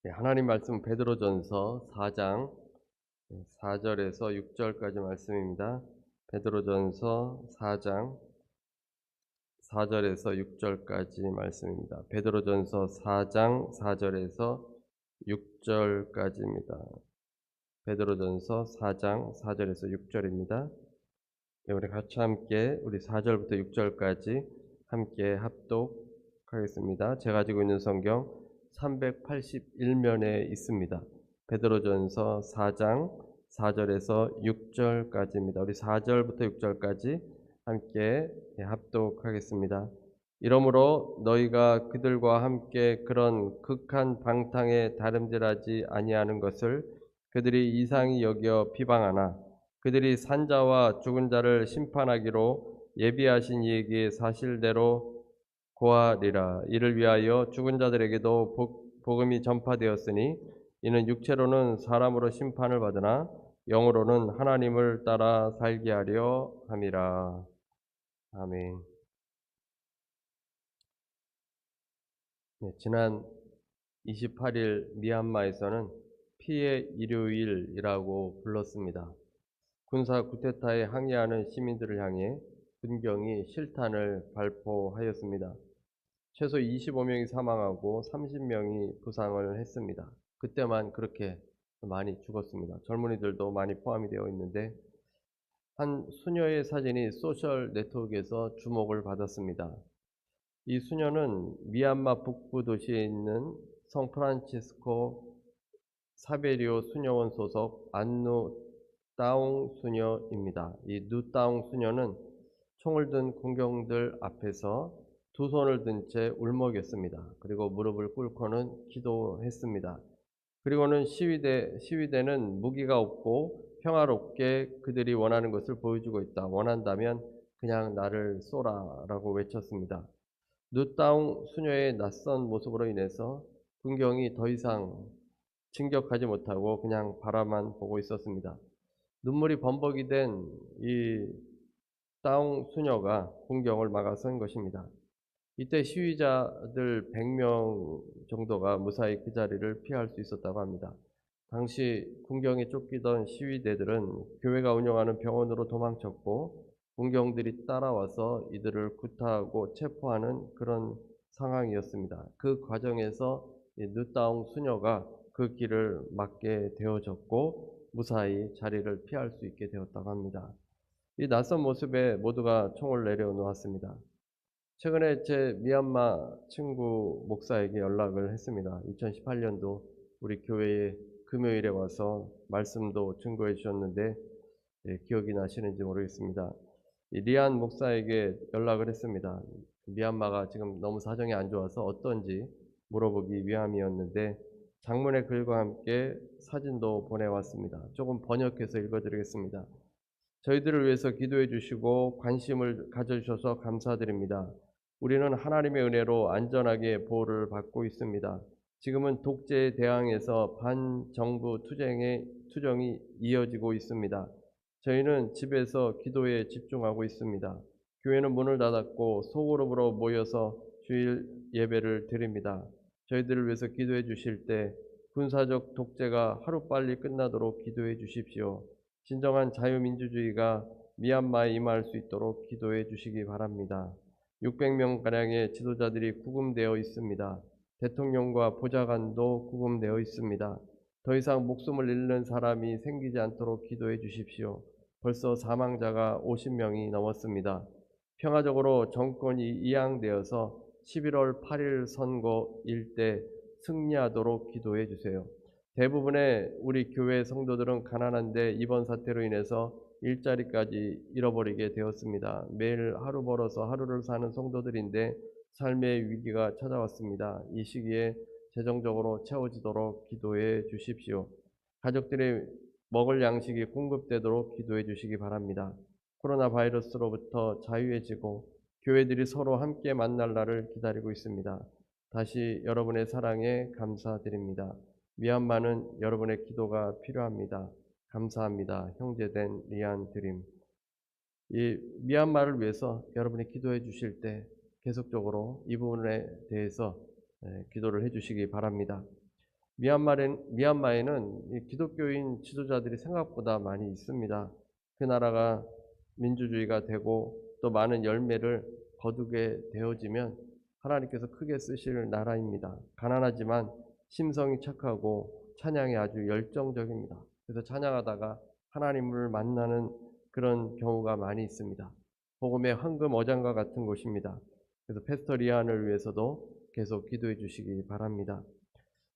네, 하나님 말씀 베드로전서 4장 4절에서 6절까지 말씀입니다. 베드로전서 4장 4절에서 6절까지 말씀입니다. 베드로전서 4장 4절에서 6절까지입니다. 베드로전서 4장 4절에서 6절입니다. 네, 우리 같이 함께 우리 4절부터 6절까지 함께 합독하겠습니다. 제가 가지고 있는 성경 381면에 있습니다. 베드로전서 4장 4절에서 6절까지입니다. 우리 4절부터 6절까지 함께 합독하겠습니다. 이러므로 너희가 그들과 함께 그런 극한 방탕에 다름질하지 아니하는 것을 그들이 이상히 여겨 비방하나 그들이 산자와 죽은 자를 심판하기로 예비하신 이에게 사실대로 고하리라. 이를 위하여 죽은 자들에게도 복음이 전파되었으니 이는 육체로는 사람으로 심판을 받으나 영으로는 하나님을 따라 살게 하려 함이라. 아멘. 네, 지난 28일 미얀마에서는 피해 일요일이라고 불렀습니다. 군사 쿠데타에 항의하는 시민들을 향해 군경이 실탄을 발포하였습니다. 최소 25명이 사망하고 30명이 부상을 했습니다. 그때만 그렇게 많이 죽었습니다. 젊은이들도 많이 포함이 되어 있는데 한 수녀의 사진이 소셜 네트워크에서 주목을 받았습니다. 이 수녀는 미얀마 북부 도시에 있는 성프란치스코 사베리오 수녀원 소속 안누 따옹 수녀입니다. 이 누따옹 수녀는 총을 든 군경들 앞에서 두 손을 든 채 울먹였습니다. 그리고 무릎을 꿇고는 기도했습니다. 그리고는 시위대는 무기가 없고 평화롭게 그들이 원하는 것을 보여주고 있다. 원한다면 그냥 나를 쏘라라고 외쳤습니다. 누따옹 수녀의 낯선 모습으로 인해서 군경이 더 이상 진격하지 못하고 그냥 바라만 보고 있었습니다. 눈물이 범벅이 된 이 따옹 수녀가 군경을 막아선 것입니다. 이때 시위자들 100명 정도가 무사히 그 자리를 피할 수 있었다고 합니다. 당시 군경에 쫓기던 시위대들은 교회가 운영하는 병원으로 도망쳤고 군경들이 따라와서 이들을 구타하고 체포하는 그런 상황이었습니다. 그 과정에서 누따옹 수녀가 그 길을 막게 되어졌고 무사히 자리를 피할 수 있게 되었다고 합니다. 이 낯선 모습에 모두가 총을 내려놓았습니다. 최근에 제 미얀마 친구 목사에게 연락을 했습니다. 2018년도 우리 교회에 금요일에 와서 말씀도 증거해 주셨는데 기억이 나시는지 모르겠습니다. 이 리안 목사에게 연락을 했습니다. 미얀마가 지금 너무 사정이 안 좋아서 어떤지 물어보기 위함이었는데 장문의 글과 함께 사진도 보내왔습니다. 조금 번역해서 읽어드리겠습니다. 저희들을 위해서 기도해 주시고 관심을 가져주셔서 감사드립니다. 우리는 하나님의 은혜로 안전하게 보호를 받고 있습니다. 지금은 독재에 대항해서 반정부 투정이 이어지고 있습니다. 저희는 집에서 기도에 집중하고 있습니다. 교회는 문을 닫았고 소그룹으로 모여서 주일 예배를 드립니다. 저희들을 위해서 기도해 주실 때 군사적 독재가 하루빨리 끝나도록 기도해 주십시오. 진정한 자유민주주의가 미얀마에 임할 수 있도록 기도해 주시기 바랍니다. 600명가량의 지도자들이 구금되어 있습니다. 대통령과 보좌관도 구금되어 있습니다. 더 이상 목숨을 잃는 사람이 생기지 않도록 기도해 주십시오. 벌써 사망자가 50명이 넘었습니다. 평화적으로 정권이 이양되어서 11월 8일 선거일 때 승리하도록 기도해 주세요. 대부분의 우리 교회 성도들은 가난한데 이번 사태로 인해서 일자리까지 잃어버리게 되었습니다. 매일 하루 벌어서 하루를 사는 성도들인데 삶의 위기가 찾아왔습니다. 이 시기에 재정적으로 채워지도록 기도해 주십시오. 가족들의 먹을 양식이 공급되도록 기도해 주시기 바랍니다. 코로나 바이러스로부터 자유해지고 교회들이 서로 함께 만날 날을 기다리고 있습니다. 다시 여러분의 사랑에 감사드립니다. 미얀마는 여러분의 기도가 필요합니다. 감사합니다. 형제된 리안 드림. 이 미얀마를 위해서 여러분이 기도해 주실 때 계속적으로 이 부분에 대해서 기도를 해 주시기 바랍니다. 미얀마에는 이 기독교인 지도자들이 생각보다 많이 있습니다. 그 나라가 민주주의가 되고 또 많은 열매를 거두게 되어지면 하나님께서 크게 쓰실 나라입니다. 가난하지만 심성이 착하고 찬양이 아주 열정적입니다. 그래서 찬양하다가 하나님을 만나는 그런 경우가 많이 있습니다. 복음의 황금 어장과 같은 곳입니다. 그래서 패스터 리안을 위해서도 계속 기도해 주시기 바랍니다.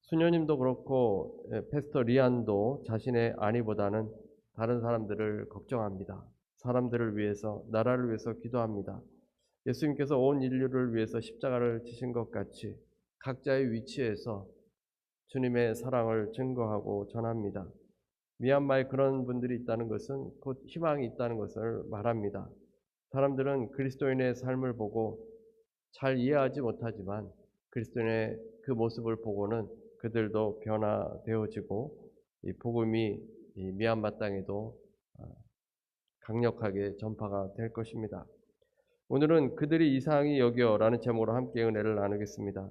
수녀님도 그렇고 패스터 리안도 자신의 아내보다는 다른 사람들을 걱정합니다. 사람들을 위해서, 나라를 위해서 기도합니다. 예수님께서 온 인류를 위해서 십자가를 지신 것 같이 각자의 위치에서 주님의 사랑을 증거하고 전합니다. 미얀마에 그런 분들이 있다는 것은 곧 희망이 있다는 것을 말합니다. 사람들은 그리스도인의 삶을 보고 잘 이해하지 못하지만 그리스도인의 그 모습을 보고는 그들도 변화되어지고 이 복음이 이 미얀마 땅에도 강력하게 전파가 될 것입니다. 오늘은 그들이 이상히 여겨라는 제목으로 함께 은혜를 나누겠습니다.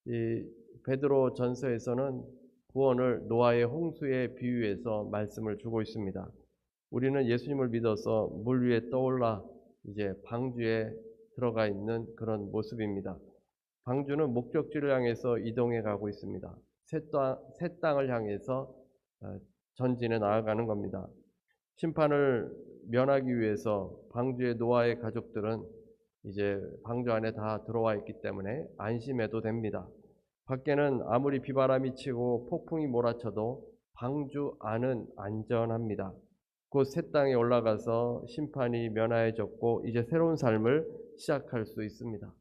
이 베드로 전서에서는 구원을 노아의 홍수에 비유해서 말씀을 주고 있습니다. 우리는 예수님을 믿어서 물 위에 떠올라 이제 방주에 들어가 있는 그런 모습입니다. 방주는 목적지를 향해서 이동해 가고 있습니다. 새 땅을 향해서 전진해 나아가는 겁니다. 심판을 면하기 위해서 방주의 노아의 가족들은 이제 방주 안에 다 들어와 있기 때문에 안심해도 됩니다. 밖에는 아무리 비바람이 치고 폭풍이 몰아쳐도 방주 안은 안전합니다. 곧 새 땅에 올라가서 심판이 면하여졌고 이제 새로운 삶을 시작할 수 있습니다.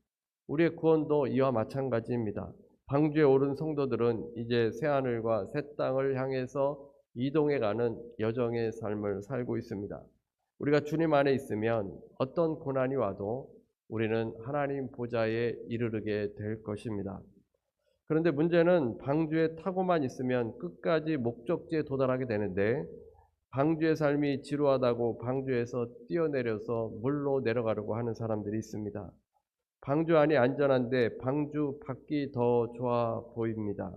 우리의 구원도 이와 마찬가지입니다. 방주에 오른 성도들은 이제 새하늘과 새 땅을 향해서 이동해가는 여정의 삶을 살고 있습니다. 우리가 주님 안에 있으면 어떤 고난이 와도 우리는 하나님 보좌에 이르르게 될 것입니다. 그런데 문제는 방주에 타고만 있으면 끝까지 목적지에 도달하게 되는데 방주의 삶이 지루하다고 방주에서 뛰어내려서 물로 내려가려고 하는 사람들이 있습니다. 방주 안이 안전한데 방주 밖이 더 좋아 보입니다.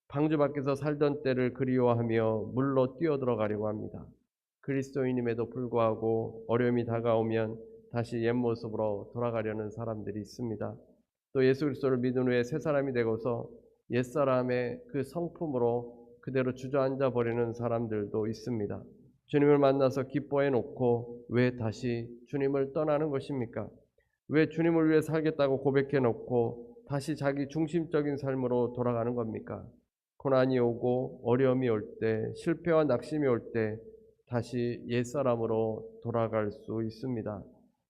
방주 밖에서 살던 때를 그리워하며 물로 뛰어들어가려고 합니다. 그리스도인임에도 불구하고 어려움이 다가오면 다시 옛 모습으로 돌아가려는 사람들이 있습니다. 또 예수 그리스도를 믿은 후에 새 사람이 되고서 옛사람의 그 성품으로 그대로 주저앉아 버리는 사람들도 있습니다. 주님을 만나서 기뻐해 놓고 왜 다시 주님을 떠나는 것입니까? 왜 주님을 위해 살겠다고 고백해 놓고 다시 자기 중심적인 삶으로 돌아가는 겁니까? 고난이 오고 어려움이 올 때, 실패와 낙심이 올 때 다시 옛사람으로 돌아갈 수 있습니다.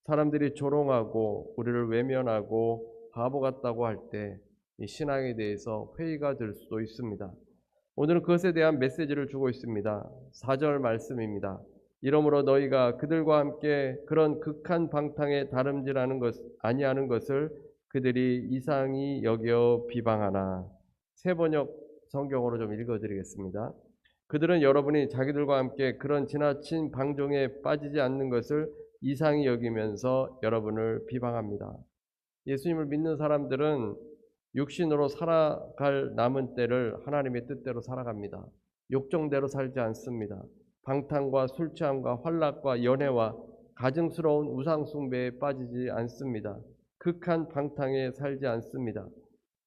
사람들이 조롱하고 우리를 외면하고 바보 같다고 할 때 이 신앙에 대해서 회의가 될 수도 있습니다. 오늘은 그것에 대한 메시지를 주고 있습니다. 4절 말씀입니다. 이러므로 너희가 그들과 함께 그런 극한 방탕에 다름질하는 것 아니하는 것을 그들이 이상히 여겨 비방하나. 새 번역 성경으로 좀 읽어드리겠습니다. 그들은 여러분이 자기들과 함께 그런 지나친 방종에 빠지지 않는 것을 이상히 여기면서 여러분을 비방합니다. 예수님을 믿는 사람들은 육신으로 살아갈 남은 때를 하나님의 뜻대로 살아갑니다. 욕정대로 살지 않습니다. 방탕과 술 취함과 환락과 연애와 가증스러운 우상 숭배에 빠지지 않습니다. 극한 방탕에 살지 않습니다.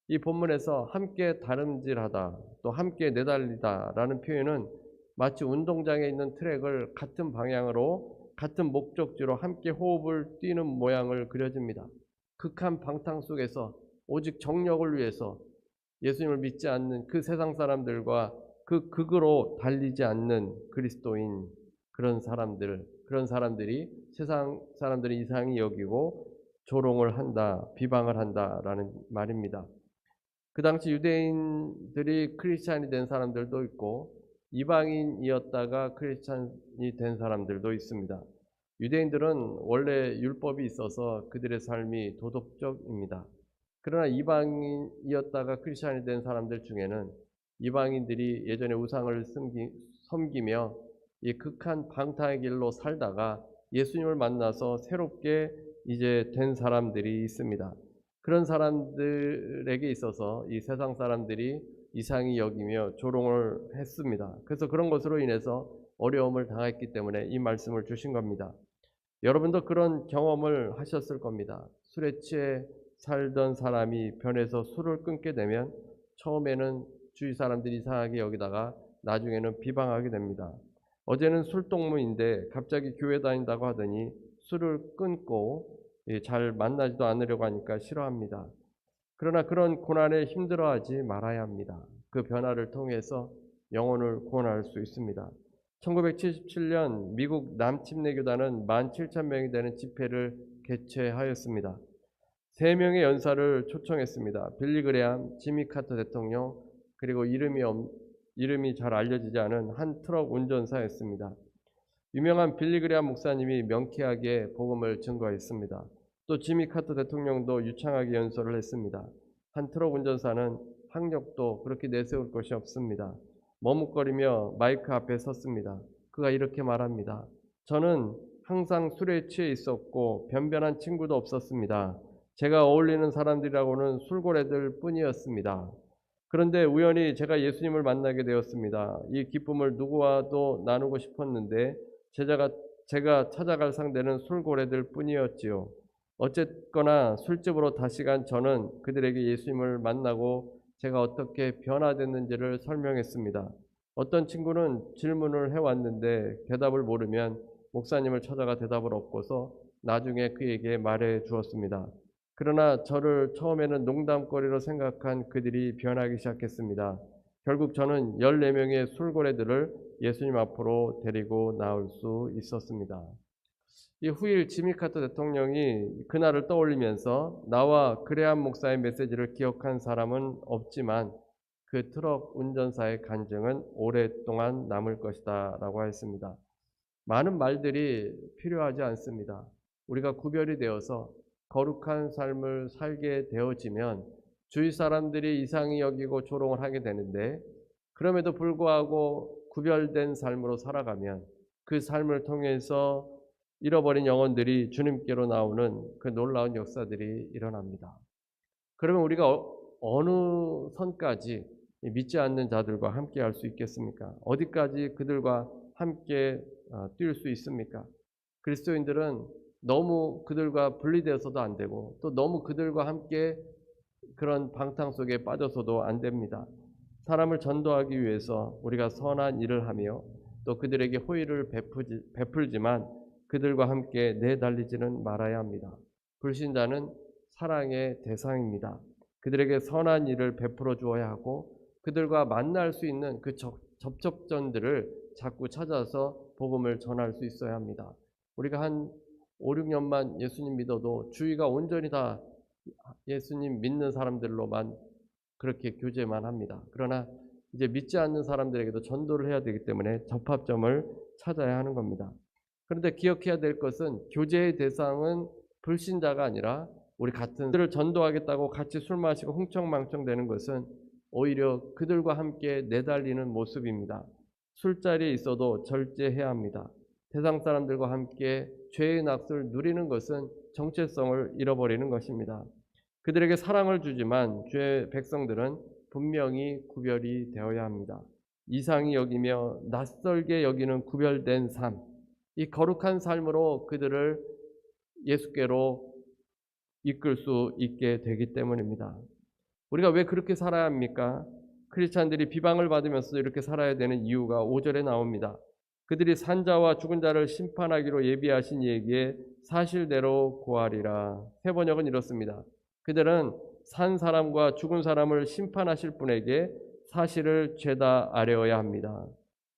이 본문에서 함께 다름질하다 또 함께 내달리다라는 표현은 마치 운동장에 있는 트랙을 같은 방향으로 같은 목적지로 함께 호흡을 뛰는 모양을 그려집니다. 극한 방탕 속에서 오직 정력을 위해서 예수님을 믿지 않는 그 세상 사람들과 그 극으로 달리지 않는 그리스도인 그런 사람들이 세상 사람들이 이상히 여기고 조롱을 한다, 비방을 한다라는 말입니다. 그 당시 유대인들이 크리스찬이 된 사람들도 있고 이방인이었다가 크리스찬이 된 사람들도 있습니다. 유대인들은 원래 율법이 있어서 그들의 삶이 도덕적입니다. 그러나 이방인이었다가 크리스찬이 된 사람들 중에는 이방인들이 예전에 우상을 섬기며 이 극한 방탕의 길로 살다가 예수님을 만나서 새롭게 이제 된 사람들이 있습니다. 그런 사람들에게 있어서 이 세상 사람들이 이상히 여기며 조롱을 했습니다. 그래서 그런 것으로 인해서 어려움을 당했기 때문에 이 말씀을 주신 겁니다. 여러분도 그런 경험을 하셨을 겁니다. 술에 취해 살던 사람이 변해서 술을 끊게 되면 처음에는 주위 사람들이 이상하게 여기다가 나중에는 비방하게 됩니다. 어제는 술동무인데 갑자기 교회 다닌다고 하더니 술을 끊고 잘 만나지도 않으려고 하니까 싫어합니다. 그러나 그런 고난에 힘들어하지 말아야 합니다. 그 변화를 통해서 영혼을 구원할 수 있습니다. 1977년 미국 남침례교단은 17,000명이 되는 집회를 개최하였습니다. 3명의 연사를 초청했습니다. 빌리 그레함, 지미 카터 대통령, 그리고 이름이 잘 알려지지 않은 한 트럭 운전사였습니다. 유명한 빌리 그레함 목사님이 명쾌하게 복음을 증거했습니다. 또 지미 카터 대통령도 유창하게 연설을 했습니다. 한 트럭 운전사는 학력도 그렇게 내세울 것이 없습니다. 머뭇거리며 마이크 앞에 섰습니다. 그가 이렇게 말합니다. 저는 항상 술에 취해 있었고 변변한 친구도 없었습니다. 제가 어울리는 사람들이라고는 술고래들 뿐이었습니다. 그런데 우연히 제가 예수님을 만나게 되었습니다. 이 기쁨을 누구와도 나누고 싶었는데 제가 찾아갈 상대는 술고래들 뿐이었지요. 어쨌거나 술집으로 다시 간 저는 그들에게 예수님을 만나고 제가 어떻게 변화됐는지를 설명했습니다. 어떤 친구는 질문을 해왔는데 대답을 모르면 목사님을 찾아가 대답을 얻고서 나중에 그에게 말해 주었습니다. 그러나 저를 처음에는 농담거리로 생각한 그들이 변하기 시작했습니다. 결국 저는 14명의 술고래들을 예수님 앞으로 데리고 나올 수 있었습니다. 이 후일 지미 카터 대통령이 그날을 떠올리면서 나와 그레함 목사의 메시지를 기억한 사람은 없지만 그 트럭 운전사의 간증은 오랫동안 남을 것이다 라고 했습니다. 많은 말들이 필요하지 않습니다. 우리가 구별이 되어서 거룩한 삶을 살게 되어지면 주위 사람들이 이상히 여기고 조롱을 하게 되는데, 그럼에도 불구하고 구별된 삶으로 살아가면 그 삶을 통해서 잃어버린 영혼들이 주님께로 나오는 그 놀라운 역사들이 일어납니다. 그러면 우리가 어느 선까지 믿지 않는 자들과 함께 할 수 있겠습니까? 어디까지 그들과 함께 뛸 수 있습니까? 그리스도인들은 너무 그들과 분리되어서도 안 되고 또 너무 그들과 함께 그런 방탕 속에 빠져서도 안 됩니다. 사람을 전도하기 위해서 우리가 선한 일을 하며 또 그들에게 호의를 베풀지만 그들과 함께 내달리지는 말아야 합니다. 불신자는 사랑의 대상입니다. 그들에게 선한 일을 베풀어 주어야 하고 그들과 만날 수 있는 그 접촉점들을 자꾸 찾아서 복음을 전할 수 있어야 합니다. 우리가 한 5, 6년만 예수님 믿어도 주위가 온전히 다 예수님 믿는 사람들로만 그렇게 교제만 합니다. 그러나 이제 믿지 않는 사람들에게도 전도를 해야 되기 때문에 접합점을 찾아야 하는 겁니다. 그런데 기억해야 될 것은 교제의 대상은 불신자가 아니라 우리 같은 그들을 전도하겠다고 같이 술 마시고 흥청망청 되는 것은 오히려 그들과 함께 내달리는 모습입니다. 술자리에 있어도 절제해야 합니다. 세상 사람들과 함께 죄의 낙을 누리는 것은 정체성을 잃어버리는 것입니다. 그들에게 사랑을 주지만 죄의 백성들은 분명히 구별이 되어야 합니다. 이상히 여기며 낯설게 여기는 구별된 삶, 이 거룩한 삶으로 그들을 예수께로 이끌 수 있게 되기 때문입니다. 우리가 왜 그렇게 살아야 합니까? 크리스찬들이 비방을 받으면서 이렇게 살아야 되는 이유가 5절에 나옵니다. 그들이 산 자와 죽은 자를 심판하기로 예비하신 이에게 사실대로 고하리라. 세번역은 이렇습니다. 그들은 산 사람과 죽은 사람을 심판하실 분에게 사실을 죄다 아뢰어야 합니다.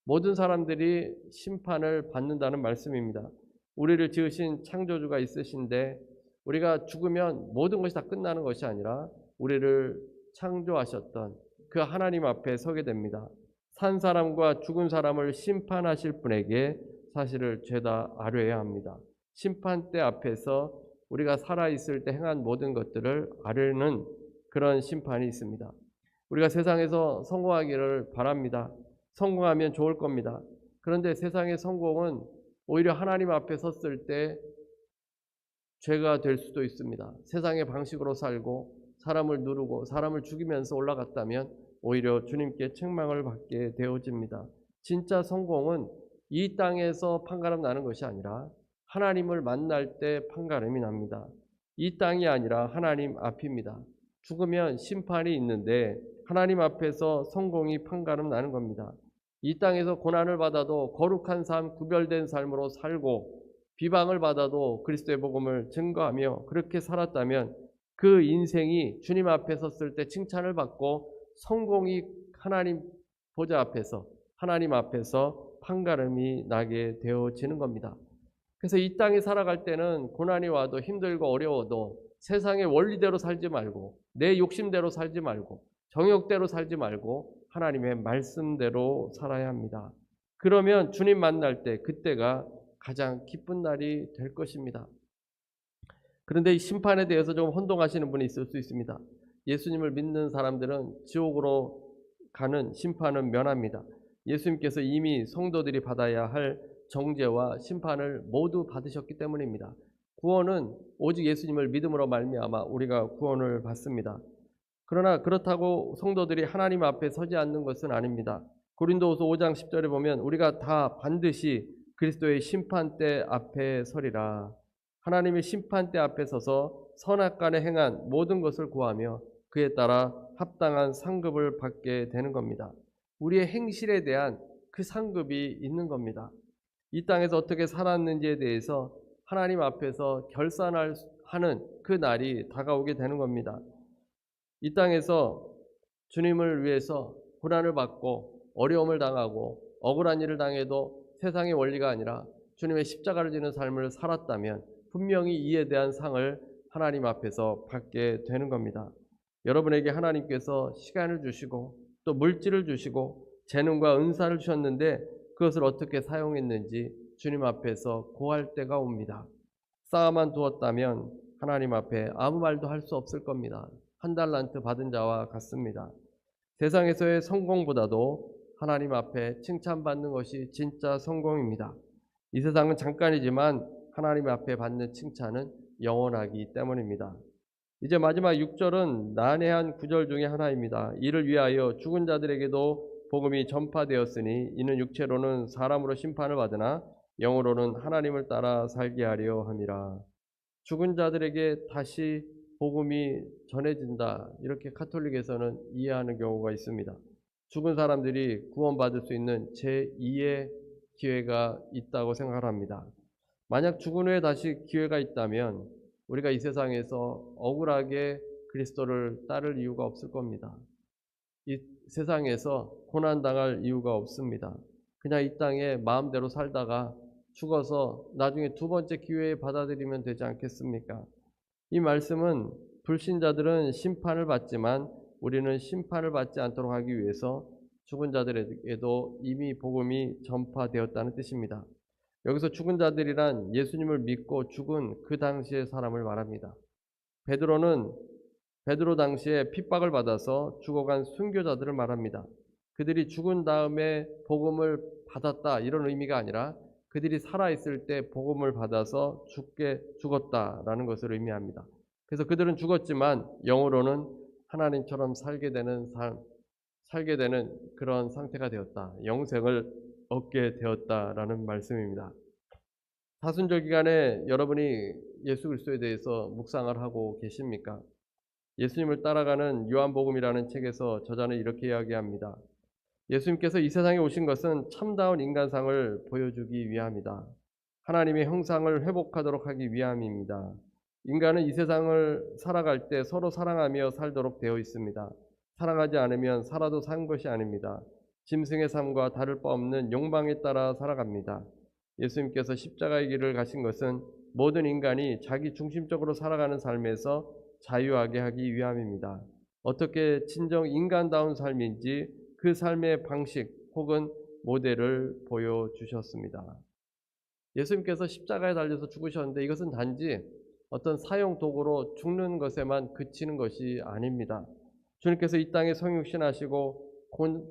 모든 사람들이 심판을 받는다는 말씀입니다. 우리를 지으신 창조주가 있으신데 우리가 죽으면 모든 것이 다 끝나는 것이 아니라 우리를 창조하셨던 그 하나님 앞에 서게 됩니다. 산 사람과 죽은 사람을 심판하실 분에게 사실을 죄다 아뢰어야 합니다. 심판대 앞에서 우리가 살아있을 때 행한 모든 것들을 아뢰는 그런 심판이 있습니다. 우리가 세상에서 성공하기를 바랍니다. 성공하면 좋을 겁니다. 그런데 세상의 성공은 오히려 하나님 앞에 섰을 때 죄가 될 수도 있습니다. 세상의 방식으로 살고 사람을 누르고 사람을 죽이면서 올라갔다면 오히려 주님께 책망을 받게 되어집니다. 진짜 성공은 이 땅에서 판가름 나는 것이 아니라 하나님을 만날 때 판가름이 납니다. 이 땅이 아니라 하나님 앞입니다. 죽으면 심판이 있는데 하나님 앞에서 성공이 판가름 나는 겁니다. 이 땅에서 고난을 받아도 거룩한 삶, 구별된 삶으로 살고 비방을 받아도 그리스도의 복음을 증거하며 그렇게 살았다면 그 인생이 주님 앞에 섰을 때 칭찬을 받고 성공이 하나님 보좌 앞에서 하나님 앞에서 판가름이 나게 되어지는 겁니다. 그래서 이 땅에 살아갈 때는 고난이 와도 힘들고 어려워도 세상의 원리대로 살지 말고 내 욕심대로 살지 말고 정욕대로 살지 말고 하나님의 말씀대로 살아야 합니다. 그러면 주님 만날 때 그때가 가장 기쁜 날이 될 것입니다. 그런데 이 심판에 대해서 좀 혼동하시는 분이 있을 수 있습니다. 예수님을 믿는 사람들은 지옥으로 가는 심판은 면합니다. 예수님께서 이미 성도들이 받아야 할 정죄와 심판을 모두 받으셨기 때문입니다. 구원은 오직 예수님을 믿음으로 말미암아 우리가 구원을 받습니다. 그러나 그렇다고 성도들이 하나님 앞에 서지 않는 것은 아닙니다. 고린도후서 5장 10절에 보면 우리가 다 반드시 그리스도의 심판대 앞에 서리라. 하나님의 심판대 앞에 서서 선악간에 행한 모든 것을 구하며 그에 따라 합당한 상급을 받게 되는 겁니다. 우리의 행실에 대한 그 상급이 있는 겁니다. 이 땅에서 어떻게 살았는지에 대해서 하나님 앞에서 결산하는 그 날이 다가오게 되는 겁니다. 이 땅에서 주님을 위해서 고난을 받고 어려움을 당하고 억울한 일을 당해도 세상의 원리가 아니라 주님의 십자가를 지는 삶을 살았다면 분명히 이에 대한 상을 하나님 앞에서 받게 되는 겁니다. 여러분에게 하나님께서 시간을 주시고 또 물질을 주시고 재능과 은사를 주셨는데 그것을 어떻게 사용했는지 주님 앞에서 고할 때가 옵니다. 쌓아만 두었다면 하나님 앞에 아무 말도 할 수 없을 겁니다. 한 달란트 받은 자와 같습니다. 세상에서의 성공보다도 하나님 앞에 칭찬받는 것이 진짜 성공입니다. 이 세상은 잠깐이지만 하나님 앞에 받는 칭찬은 영원하기 때문입니다. 이제 마지막 6절은 난해한 구절 중에 하나입니다. 이를 위하여 죽은 자들에게도 복음이 전파되었으니 이는 육체로는 사람으로 심판을 받으나 영으로는 하나님을 따라 살게 하려 함이라. 죽은 자들에게 다시 복음이 전해진다. 이렇게 카톨릭에서는 이해하는 경우가 있습니다. 죽은 사람들이 구원받을 수 있는 제2의 기회가 있다고 생각합니다. 만약 죽은 후에 다시 기회가 있다면 우리가 이 세상에서 억울하게 그리스도를 따를 이유가 없을 겁니다. 이 세상에서 고난당할 이유가 없습니다. 그냥 이 땅에 마음대로 살다가 죽어서 나중에 두 번째 기회에 받아들이면 되지 않겠습니까? 이 말씀은 불신자들은 심판을 받지만 우리는 심판을 받지 않도록 하기 위해서 죽은 자들에게도 이미 복음이 전파되었다는 뜻입니다. 여기서 죽은 자들이란 예수님을 믿고 죽은 그 당시의 사람을 말합니다. 베드로 당시에 핍박을 받아서 죽어간 순교자들을 말합니다. 그들이 죽은 다음에 복음을 받았다 이런 의미가 아니라 그들이 살아있을 때 복음을 받아서 죽었다라는 것을 의미합니다. 그래서 그들은 죽었지만 영으로는 하나님처럼 살게 되는 그런 상태가 되었다. 영생을 얻게 되었다라는 말씀입니다. 사순절 기간에 여러분이 예수 그리스도에 대해서 묵상을 하고 계십니까? 예수님을 따라가는 요한복음이라는 책에서 저자는 이렇게 이야기합니다. 예수님께서 이 세상에 오신 것은 참다운 인간상을 보여주기 위함이다. 하나님의 형상을 회복하도록 하기 위함입니다. 인간은 이 세상을 살아갈 때 서로 사랑하며 살도록 되어 있습니다. 사랑하지 않으면 살아도 산 것이 아닙니다. 짐승의 삶과 다를 바 없는 욕망에 따라 살아갑니다. 예수님께서 십자가의 길을 가신 것은 모든 인간이 자기 중심적으로 살아가는 삶에서 자유하게 하기 위함입니다. 어떻게 진정 인간다운 삶인지 그 삶의 방식 혹은 모델을 보여주셨습니다. 예수님께서 십자가에 달려서 죽으셨는데 이것은 단지 어떤 사용 도구로 죽는 것에만 그치는 것이 아닙니다. 주님께서 이 땅에 성육신하시고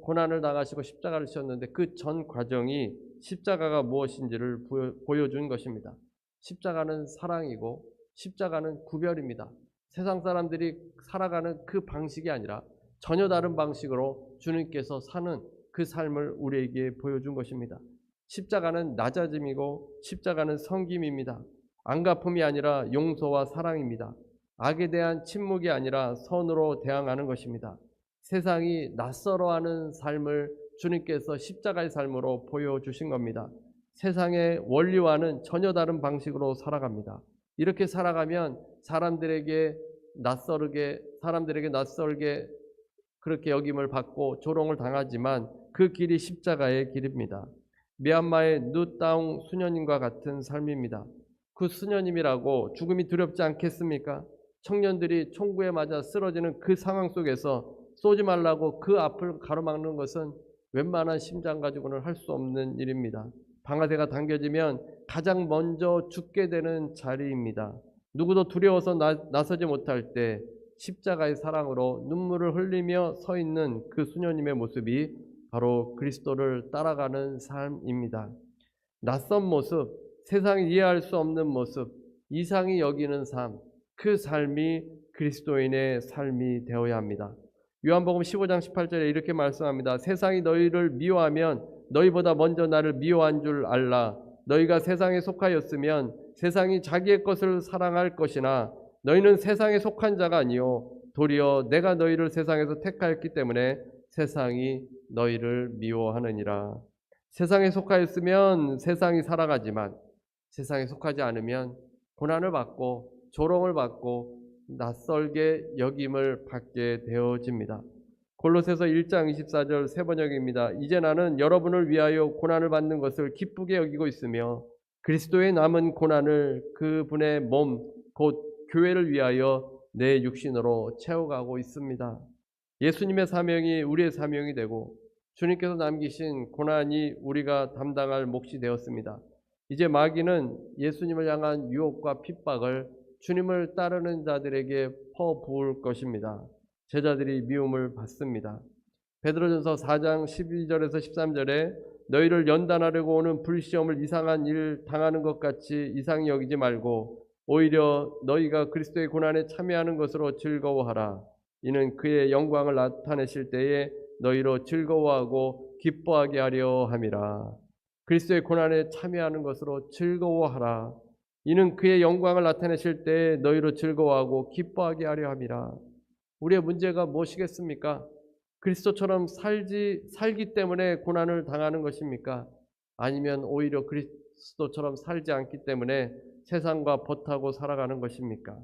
고난을 당하시고 십자가를 지셨는데 그 전 과정이 십자가가 무엇인지를 보여준 것입니다. 십자가는 사랑이고 십자가는 구별입니다. 세상 사람들이 살아가는 그 방식이 아니라 전혀 다른 방식으로 주님께서 사는 그 삶을 우리에게 보여준 것입니다. 십자가는 낮아짐이고 십자가는 섬김입니다. 안갚음이 아니라 용서와 사랑입니다. 악에 대한 침묵이 아니라 선으로 대항하는 것입니다. 세상이 낯설어하는 삶을 주님께서 십자가의 삶으로 보여주신 겁니다. 세상의 원리와는 전혀 다른 방식으로 살아갑니다. 이렇게 살아가면 사람들에게 낯설게 그렇게 여김을 받고 조롱을 당하지만 그 길이 십자가의 길입니다. 미얀마의 누따웅 수녀님과 같은 삶입니다. 그 수녀님이라고 죽음이 두렵지 않겠습니까? 청년들이 총구에 맞아 쓰러지는 그 상황 속에서 쏘지 말라고 그 앞을 가로막는 것은 웬만한 심장 가지고는 할 수 없는 일입니다. 방아쇠가 당겨지면 가장 먼저 죽게 되는 자리입니다. 누구도 두려워서 나서지 못할 때 십자가의 사랑으로 눈물을 흘리며 서 있는 그 수녀님의 모습이 바로 그리스도를 따라가는 삶입니다. 낯선 모습, 세상이 이해할 수 없는 모습, 이상히 여기는 삶, 그 삶이 그리스도인의 삶이 되어야 합니다. 요한복음 15장 18절에 이렇게 말씀합니다. 세상이 너희를 미워하면 너희보다 먼저 나를 미워한 줄 알라. 너희가 세상에 속하였으면 세상이 자기의 것을 사랑할 것이나 너희는 세상에 속한 자가 아니요 도리어 내가 너희를 세상에서 택하였기 때문에 세상이 너희를 미워하느니라. 세상에 속하였으면 세상이 살아가지만 세상에 속하지 않으면 고난을 받고 조롱을 받고 낯설게 여김을 받게 되어집니다. 골로새서 1장 24절 세 번역입니다. 이제 나는 여러분을 위하여 고난을 받는 것을 기쁘게 여기고 있으며 그리스도의 남은 고난을 그분의 몸 곧 교회를 위하여 내 육신으로 채워가고 있습니다. 예수님의 사명이 우리의 사명이 되고 주님께서 남기신 고난이 우리가 담당할 몫이 되었습니다. 이제 마귀는 예수님을 향한 유혹과 핍박을 주님을 따르는 자들에게 퍼부을 것입니다. 제자들이 미움을 받습니다. 베드로전서 4장 12절에서 13절에 너희를 연단하려고 오는 불시험을 이상한 일 당하는 것 같이 이상히 여기지 말고 오히려 너희가 그리스도의 고난에 참여하는 것으로 즐거워하라. 이는 그의 영광을 나타내실 때에 너희로 즐거워하고 기뻐하게 하려 함이라. 그리스도의 고난에 참여하는 것으로 즐거워하라. 이는 그의 영광을 나타내실 때에 너희로 즐거워하고 기뻐하게 하려 함이라. 우리의 문제가 무엇이겠습니까? 그리스도처럼 살기 때문에 고난을 당하는 것입니까? 아니면 오히려 그리스도처럼 살지 않기 때문에 세상과 버타고 살아가는 것입니까?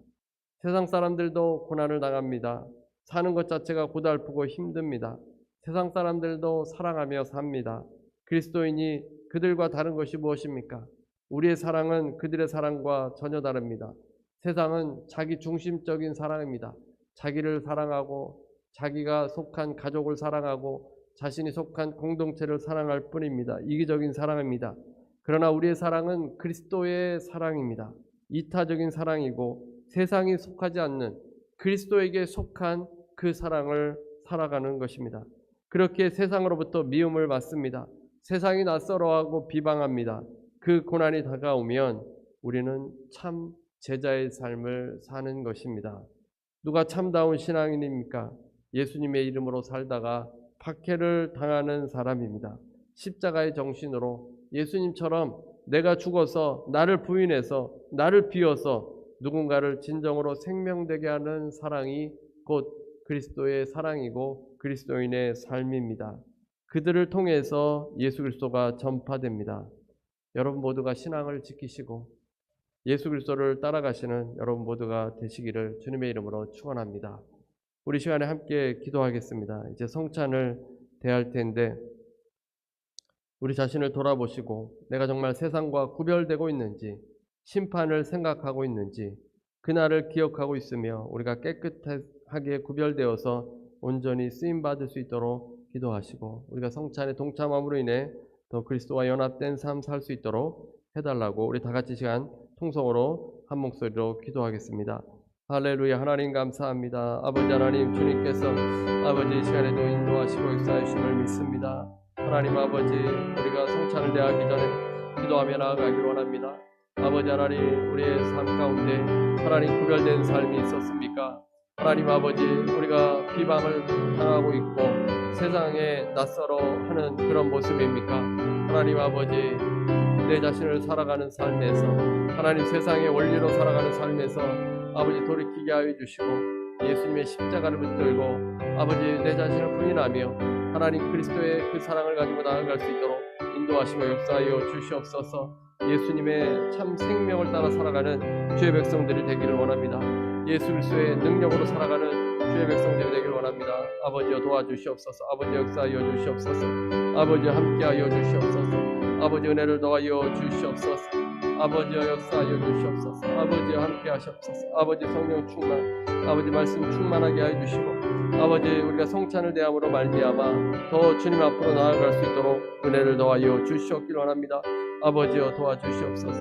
세상 사람들도 고난을 당합니다. 사는 것 자체가 고달프고 힘듭니다. 세상 사람들도 사랑하며 삽니다. 그리스도인이 그들과 다른 것이 무엇입니까? 우리의 사랑은 그들의 사랑과 전혀 다릅니다. 세상은 자기 중심적인 사랑입니다. 자기를 사랑하고 자기가 속한 가족을 사랑하고 자신이 속한 공동체를 사랑할 뿐입니다. 이기적인 사랑입니다. 그러나 우리의 사랑은 그리스도의 사랑입니다. 이타적인 사랑이고 세상이 속하지 않는 그리스도에게 속한 그 사랑을 살아가는 것입니다. 그렇게 세상으로부터 미움을 받습니다. 세상이 낯설어하고 비방합니다. 그 고난이 다가오면 우리는 참 제자의 삶을 사는 것입니다. 누가 참다운 신앙인입니까? 예수님의 이름으로 살다가 박해를 당하는 사람입니다. 십자가의 정신으로 예수님처럼 내가 죽어서 나를 부인해서 나를 비워서 누군가를 진정으로 생명되게 하는 사랑이 곧 그리스도의 사랑이고 그리스도인의 삶입니다. 그들을 통해서 예수 그리스도가 전파됩니다. 여러분 모두가 신앙을 지키시고 예수 그리스도를 따라가시는 여러분 모두가 되시기를 주님의 이름으로 축원합니다. 우리 시간에 함께 기도하겠습니다. 이제 성찬을 대할 텐데 우리 자신을 돌아보시고 내가 정말 세상과 구별되고 있는지 심판을 생각하고 있는지 그날을 기억하고 있으며 우리가 깨끗하게 구별되어서 온전히 쓰임받을 수 있도록 기도하시고 우리가 성찬에 동참함으로 인해 더 그리스도와 연합된 삶 살 수 있도록 해달라고 우리 다 같이 시간 통성으로 한 목소리로 기도하겠습니다. 할렐루야. 하나님 감사합니다. 아버지 하나님 주님께서 아버지 이 시간에도 인도하시고 역사해 주심을 믿습니다. 하나님 아버지 우리가 성찬을 대하기 전에 기도하며 나아가기를 원합니다. 아버지 하나님 우리의 삶 가운데 하나님 구별된 삶이 있었습니까? 하나님 아버지, 우리가 비방을 당하고 있고 세상에 낯설어 하는 그런 모습입니까? 하나님 아버지, 내 자신을 살아가는 삶에서, 하나님 세상의 원리로 살아가는 삶에서 아버지 돌이키게 하여 주시고 예수님의 십자가를 붙들고 아버지 내 자신을 부인하며 하나님 그리스도의 그 사랑을 가지고 나아갈 수 있도록 인도하시고 역사하여 주시옵소서. 예수님의 참 생명을 따라 살아가는 주의 백성들이 되기를 원합니다. 예수 그리스도의 능력으로 살아가는 주의 백성들이 되기를 원합니다. 아버지여 도와주시옵소서. 아버지 역사하여 주시옵소서. 아버지 함께하여 주시옵소서. 아버지 은혜를 더하여 주시옵소서. 아버지여 역사하여 주시옵소서. 아버지여 함께하시옵소서. 아버지 성령 충만, 아버지 말씀 충만하게 하여 주시고 아버지 우리가 성찬을 대함으로 말미암아 더 주님 앞으로 나아갈 수 있도록 은혜를 더하여 주시옵기를 원합니다. 아버지여 도와주시옵소서.